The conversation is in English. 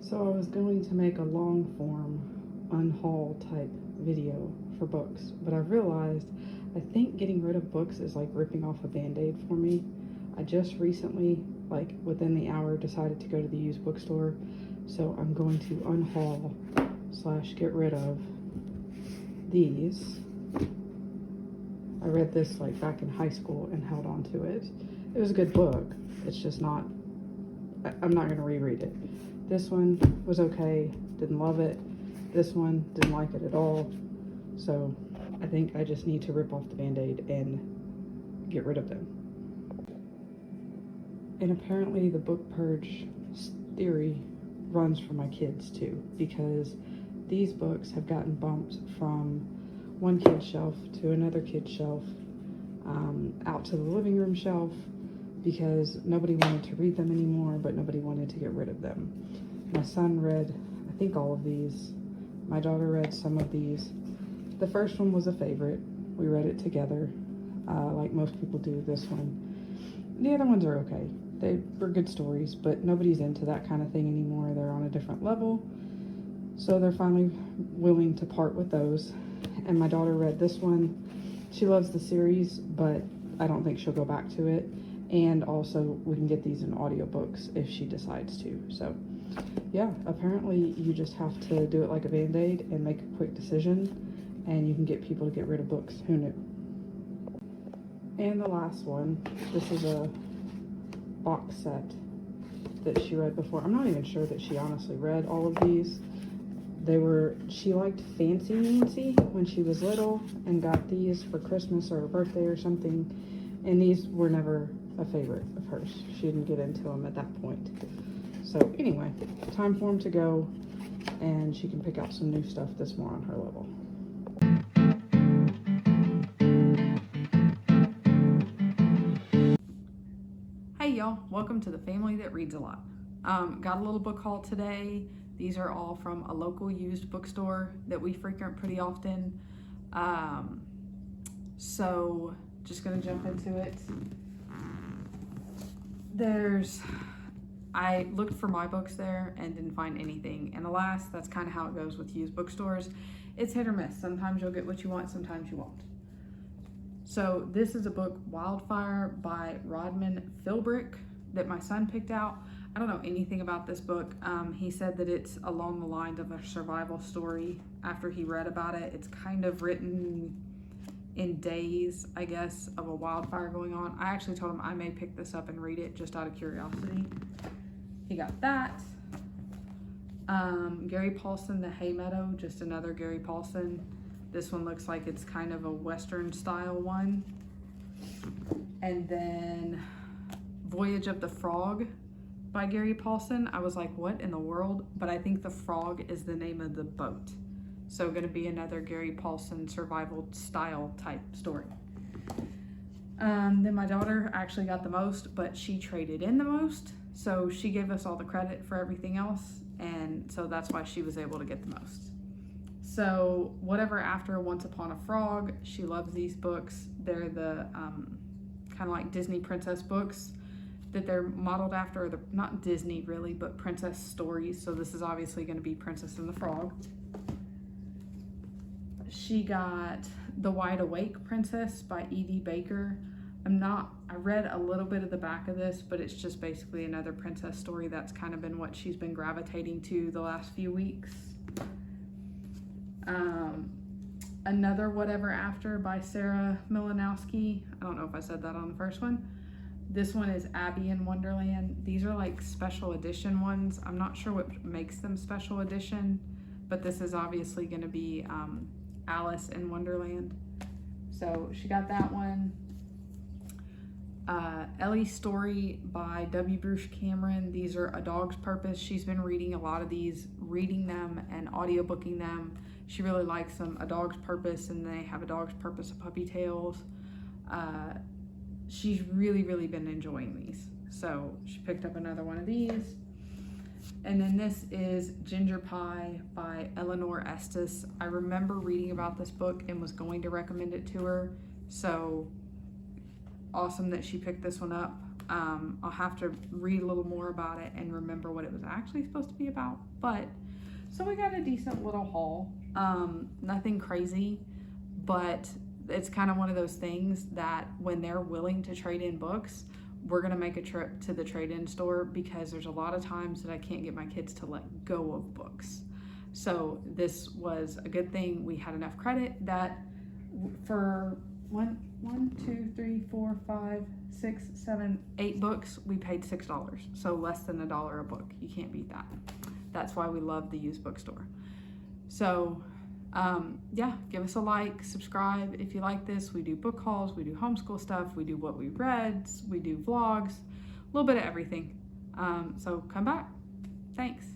So I was going to make a long form unhaul type video for books, but I realized I think getting rid of books is like ripping off a band-aid for me. I just recently, like within the hour, decided to go to the used bookstore, so I'm going to unhaul / get rid of these. I read this like back in high school and held on to it. It was a good book. It's just not, I'm not going to reread it. This one was okay, didn't love it. This one, didn't like it at all. So I think I just need to rip off the band-aid and get rid of them. And apparently the book purge theory runs for my kids too, because these books have gotten bumped from one kid's shelf to another kid's shelf, out to the living room shelf, because nobody wanted to read them anymore, but nobody wanted to get rid of them. My son read, I think, all of these. My daughter read some of these. The first one was a favorite. We read it together, like most people do this one. The other ones are okay. They were good stories, but nobody's into that kind of thing anymore. They're on a different level. So they're finally willing to part with those. And my daughter read this one. She loves the series, but I don't think she'll go back to it. And also, we can get these in audiobooks if she decides to. So, yeah, apparently you just have to do it like a band-aid and make a quick decision, and you can get people to get rid of books. Who knew? And the last one, this is a box set that she read before. I'm not even sure that she honestly read all of these. She liked Fancy Nancy when she was little and got these for Christmas or her birthday or something, and these were never a favorite of hers. She didn't get into them at that point. So anyway, time for them to go, and she can pick out some new stuff that's more on her level. Hey y'all, welcome to the family that reads a lot. Got a little book haul today. These are all from a local used bookstore that we frequent pretty often. So just gonna jump into it. I looked for my books there and didn't find anything. And alas, that's kind of how it goes with used bookstores. It's hit or miss. Sometimes you'll get what you want, sometimes you won't. So this is a book, Wildfire by Rodman Philbrick, that my son picked out. I don't know anything about this book. He said that it's along the lines of a survival story after he read about it. It's kind of written in days, I guess, of a wildfire going on. I actually told him I may pick this up and read it just out of curiosity. He got that. Gary Paulsen, The Haymeadow, just another Gary Paulsen. This one looks like it's kind of a Western style one. And then Voyage of the Frog by Gary Paulsen. I was like, what in the world? But I think the frog is the name of the boat. So gonna be another Gary Paulsen survival style type story. Then my daughter actually got the most, but she traded in the most. So she gave us all the credit for everything else. And so that's why she was able to get the most. So Whatever After Once Upon a Frog, she loves these books. They're the kind of like Disney princess books that they're modeled after. They're not Disney really, but princess stories. So this is obviously going to be Princess and the Frog. She got The Wide Awake Princess by E.D. Baker. I read a little bit of the back of this, but it's just basically another princess story. That's kind of been what she's been gravitating to the last few weeks. Another Whatever After by Sarah Mlynowski. I don't know if I said that on the first one. This one is Abby in Wonderland. These are like special edition ones. I'm not sure what makes them special edition, but this is obviously going to be Alice in Wonderland. So she got that one. Ellie's Story by W. Bruce Cameron. These are A Dog's Purpose. She's been reading a lot of these, reading them and audiobooking them. She really likes them. A Dog's Purpose, and they have A Dog's Purpose of Puppy Tales. She's really been enjoying these. So she picked up another one of these. And then this is Ginger Pie by Eleanor Estes. I remember reading about this book and was going to recommend it to her. So awesome that she picked this one up. I'll have to read a little more about it and remember what it was actually supposed to be about. But so we got a decent little haul. Nothing crazy, but it's kind of one of those things that when they're willing to trade in books, we're going to make a trip to the trade-in store, because there's a lot of times that I can't get my kids to let go of books. So this was a good thing. We had enough credit that for 8 books, we paid $6. So less than $1 a book. You can't beat that. That's why we love the used bookstore. So yeah, give us a like, subscribe if you like this. We do book hauls, we do homeschool stuff, we do what we read, we do vlogs, a little bit of everything. So come back. Thanks.